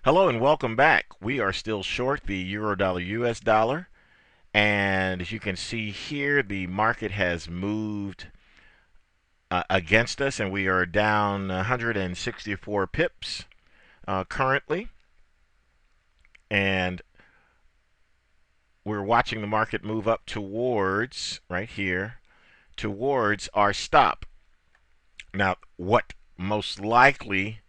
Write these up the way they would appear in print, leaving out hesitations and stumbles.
Hello and welcome back. We are still short the euro dollar US dollar, and as you can see here, the market has moved against us, and we are down 164 pips currently. And we're watching the market move up towards, right here, towards our stop. Now, what most likely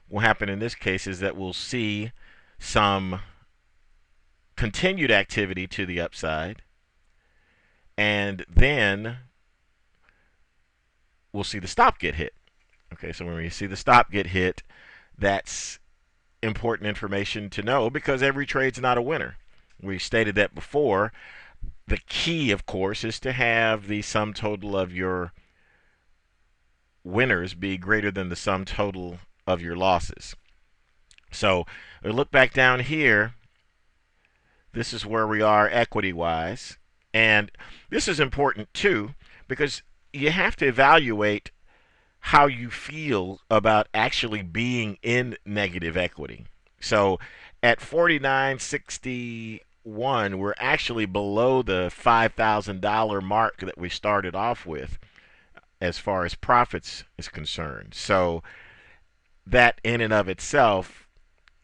will happen in this case is that we'll see some continued activity to the upside, and then we'll see the stop get hit. Okay, so when we see the stop get hit, that's important information to know because every trade's not a winner. We stated that before. The key, of course, is to have the sum total of your winners be greater than the sum total of your losses. So we look back down here. This is where we are equity-wise. And this is important, too, because you have to evaluate how you feel about actually being in negative equity. So at 49.61, we're actually below the $5,000 mark that we started off with as far as profits is concerned. So that in and of itself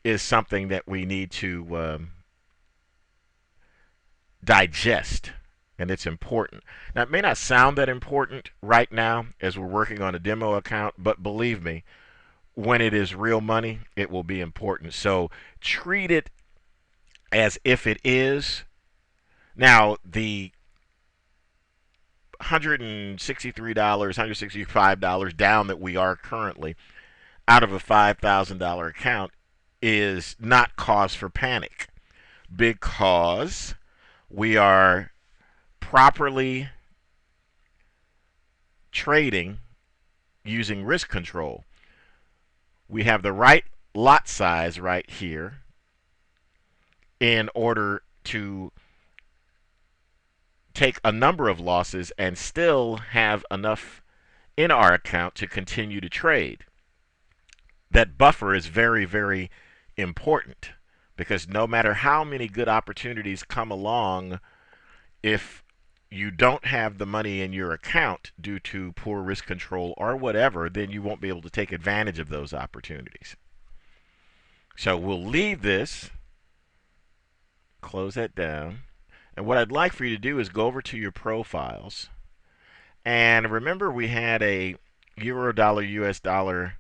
is something that we need to digest, and it's important. Now, it may not sound that important right now as we're working on a demo account, but believe me, when it is real money, it will be important. So treat it as if it is. Now, the $163, $165 down that we are currently out of a $5,000 account is not cause for panic because we are properly trading using risk control. We have the right lot size right here in order to take a number of losses and still have enough in our account to continue to trade. That buffer is very, very important because no matter how many good opportunities come along, if you don't have the money in your account due to poor risk control or whatever, then you won't be able to take advantage of those opportunities. So we'll leave this, close that down, and what I'd like for you to do is go over to your profiles, and remember we had a euro dollar US dollar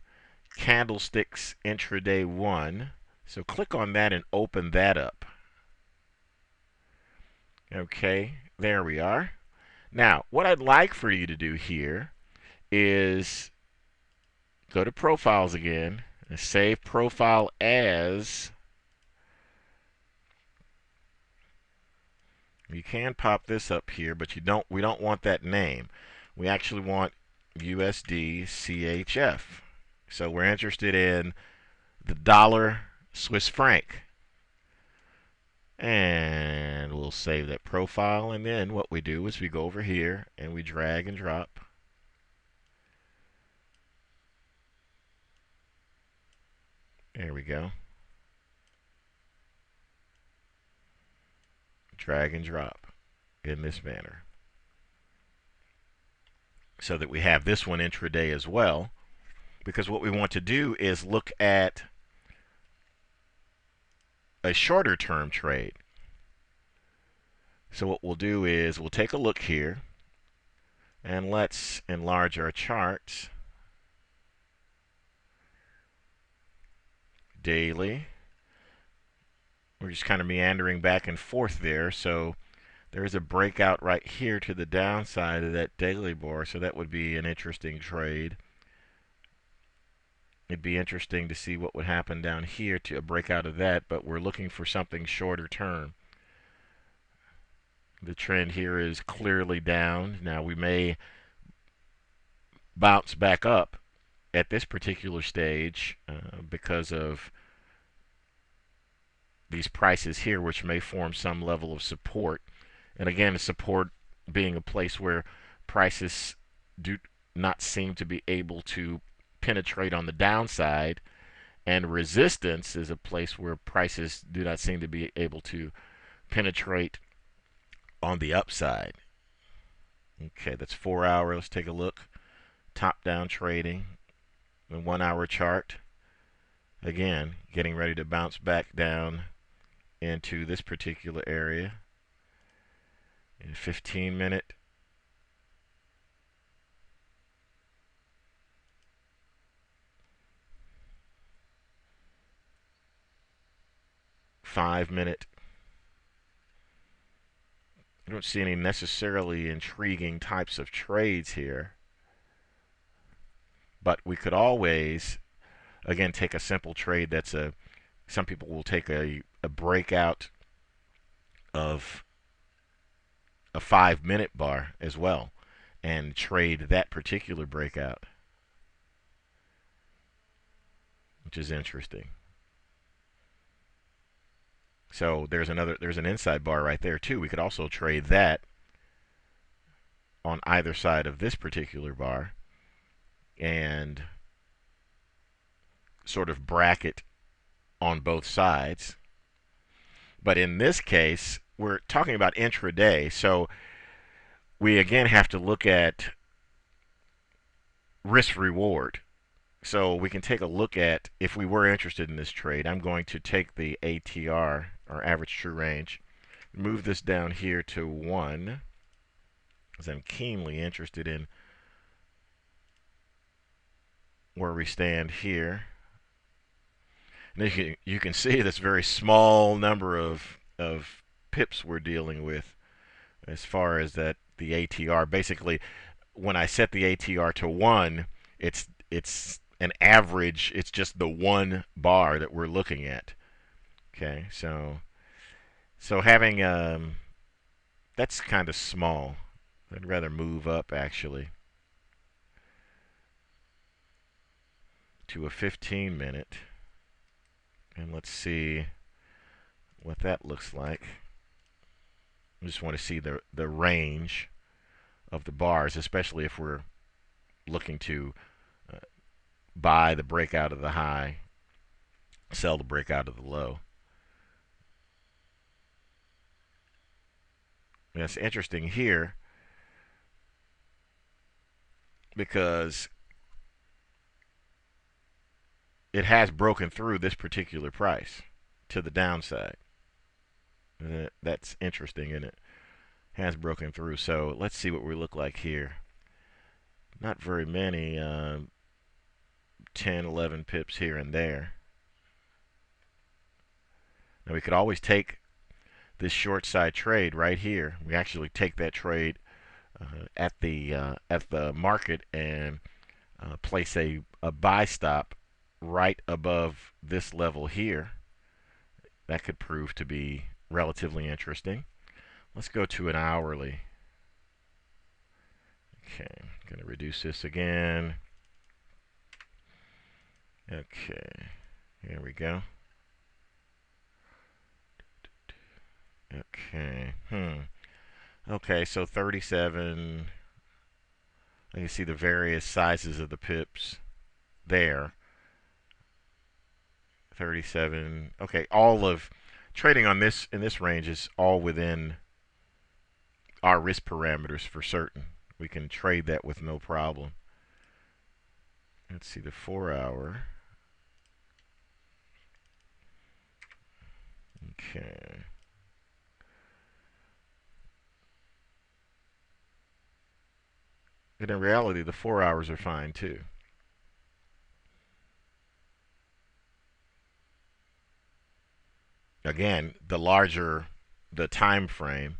candlesticks intraday 1, so click on that and open that up. Okay, there we are. Now, what I'd like for you to do here is go to profiles again and save profile as. You can pop this up here, but we don't want that name. We actually want USD CHF. So we're interested in the dollar Swiss franc. And we'll save that profile, and then what we do is we go over here and we drag and drop. There we go. Drag and drop in this manner so that we have this one intraday as well, because what we want to do is look at a shorter term trade. So what we'll do is we'll take a look here and let's enlarge our charts. Daily. We're just kind of meandering back and forth there. So there's a breakout right here to the downside of that daily bar. So that would be an interesting trade. It'd be interesting to see what would happen down here to a breakout of that, but we're looking for something shorter term. The trend here is clearly down. Now we may bounce back up at this particular stage because of these prices here, which may form some level of support. And again, the support being a place where prices do not seem to be able to penetrate on the downside, And resistance is a place where prices do not seem to be able to penetrate on the upside. Okay, that's 4 hour. Let's take a look. Top down trading. The 1 hour chart. Again, getting ready to bounce back down into this particular area. In 15-minute. Five-minute. I don't see any necessarily intriguing types of trades here. But we could always, again, take a simple trade that's some people will take a breakout of a 5-minute bar as well and trade that particular breakout, which is interesting. So there's an inside bar right there too. We could also trade that on either side of this particular bar and sort of bracket on both sides. But in this case, we're talking about intraday, so we again have to look at risk reward. So we can take a look at, if we were interested in this trade, I'm going to take the ATR, or average true range, move this down here to 1, because I'm keenly interested in where we stand here. And you can see this very small number of pips we're dealing with as far as that the ATR. Basically, when I set the ATR to 1, it's an average. It's just the one bar that we're looking at. Okay, so having that's kind of small. I'd rather move up actually to a 15-minute, and let's see what that looks like. I just want to see the range of the bars, especially if we're looking to buy the breakout of the high, sell the breakout of the low. And it's interesting here because it has broken through this particular price to the downside. And that's interesting, isn't it? Has broken through. So let's see what we look like here. Not very many, 10, 11 pips here and there. Now we could always take this short side trade right here. We actually take that trade at the market and place a buy stop right above this level here. That could prove to be relatively interesting. Let's go to an hourly. Okay, I'm going to reduce this again. Okay, here we go. Okay, okay, so 37. You can see the various sizes of the pips there. 37. Okay, all of trading on this in this range is all within our risk parameters for certain. We can trade that with no problem. Let's see the 4-hour. Okay. And in reality, the 4 hours are fine too. Again, the larger the time frame,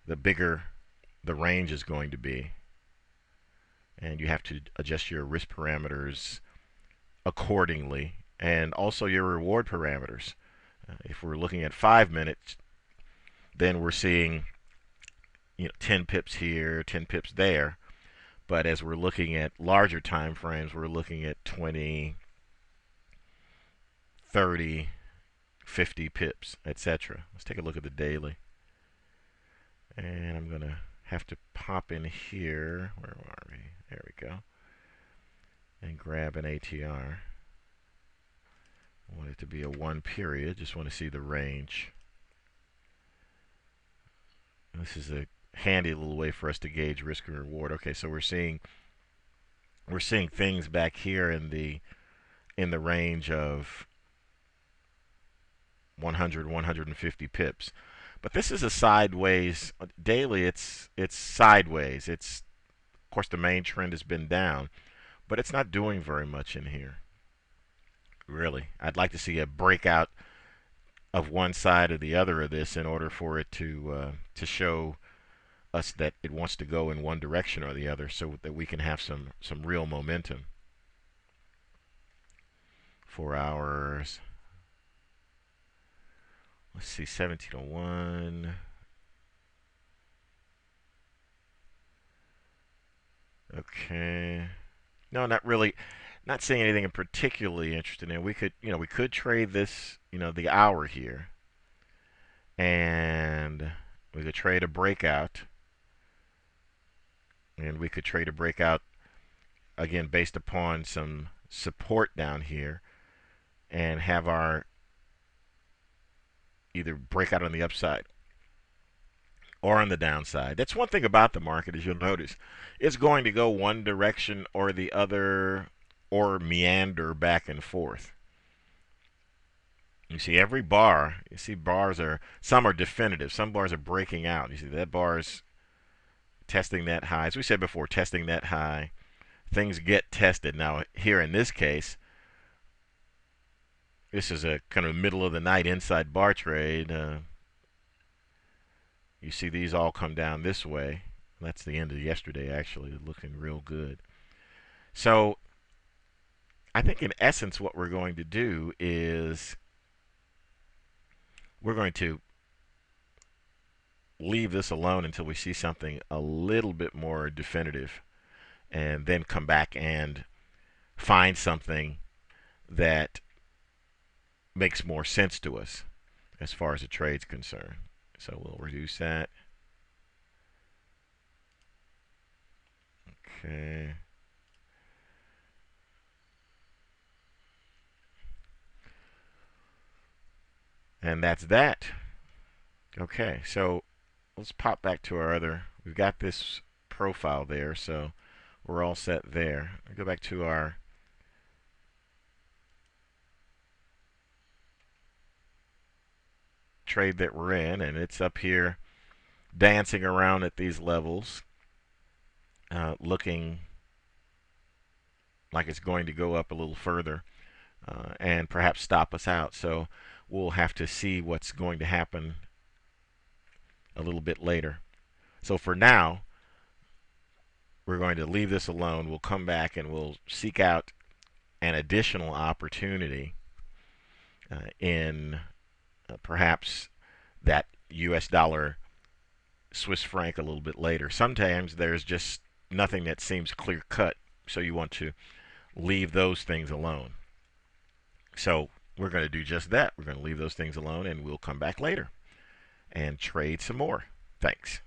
the bigger the range is going to be. And you have to adjust your risk parameters accordingly, and also your reward parameters. If we're looking at 5 minutes, then we're seeing 10 pips here, 10 pips there. But as we're looking at larger time frames, we're looking at 20, 30, 50 pips, etc. Let's take a look at the daily. And I'm going to have to pop in here. Where are we? There we go. and grab an ATR. I want it to be a 1 period. Just want to see the range. This is a handy little way for us to gauge risk and reward. Okay, so we're seeing things back here in the range of 100, 150 pips. But this is a sideways daily. It's sideways. It's, of course, the main trend has been down, but it's not doing very much in here. Really, I'd like to see a breakout of one side or the other of this in order for it to show us that it wants to go in one direction or the other, so that we can have some real momentum. 4 hours. Let's see, 1701. Okay. No, not really. Not seeing anything particularly interesting in. We could trade this, the hour here, and we could trade a breakout, and we could trade a breakout again based upon some support down here, and have our either breakout on the upside or on the downside. That's one thing about the market, as you'll notice. It's going to go one direction or the other, or meander back and forth. You see every bar, some are definitive. Some bars are breaking out. You see that bar is testing that high. As we said before, testing that high. Things get tested. Now, here in this case, this is a kind of middle of the night inside bar trade. You see these all come down this way. That's the end of yesterday, actually. Looking real good. So I think in essence what we're going to do is we're going to leave this alone until we see something a little bit more definitive, and then come back and find something that makes more sense to us as far as the trade's concerned. So we'll reduce that. Okay. And that's that. Okay, so let's pop back to our other. We've got this profile there, so we're all set there. I'll go back to our trade that we're in, and it's up here dancing around at these levels, looking like it's going to go up a little further, and perhaps stop us out. So we'll have to see what's going to happen a little bit later. So for now, we're going to leave this alone. We'll come back and we'll seek out an additional opportunity in perhaps that US dollar Swiss franc a little bit later. Sometimes there's just nothing that seems clear cut, so you want to leave those things alone. So we're going to do just that. We're going to leave those things alone, and we'll come back later and trade some more. Thanks.